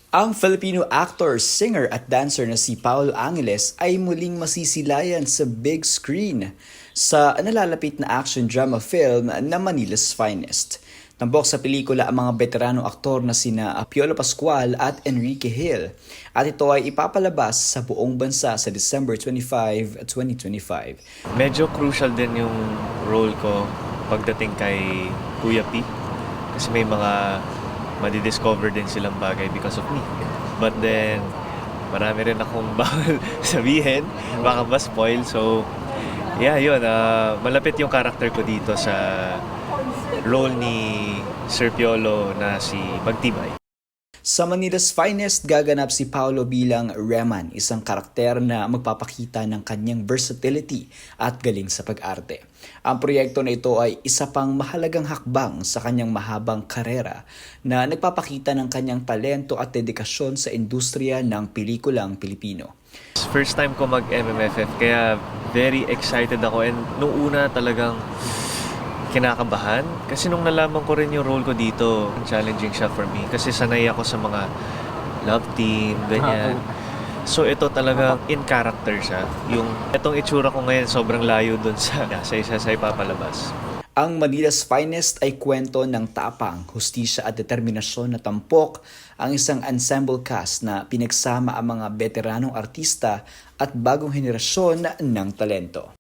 Ang Filipino actor, singer at dancer na si Paolo Angeles ay muling masisilayan sa big screen sa nalalapit na action drama film na Manila's Finest. Tambok sa pelikula ang mga veteranong aktor na sina Piolo Pascual at Enrique Hill at ito ay ipapalabas sa buong bansa sa December 25, 2025. Medyo crucial din yung role ko pagdating kay Kuya P. Kasi may mga madidiscover din silang bagay because of me. But then, marami rin akong bawal sabihin, baka ma-spoil. So, yeah, yun. Malapit yung character ko dito sa role ni Sir Piolo na si Magtibay. Sa Manila's Finest, gaganap si Paolo bilang Reman, isang karakter na magpapakita ng kanyang versatility at galing sa pag-arte. Ang proyekto na ito ay isa pang mahalagang hakbang sa kanyang mahabang karera na nagpapakita ng kanyang talento at dedikasyon sa industriya ng pelikulang Pilipino. First time ko mag-MMFF, kaya very excited ako. And nung una talagang kinakabahan. Kasi nung nalaman ko rin yung role ko dito, challenging siya for me. Kasi sanay ako sa mga love team, ganyan. So ito talagang in character siya. Itong itsura ko ngayon sobrang layo dun sa isa sa ipapalabas. Ang Manila's Finest ay kwento ng tapang, hustisya at determinasyon na tampok ang isang ensemble cast na pinagsama ang mga veteranong artista at bagong henerasyon ng talento.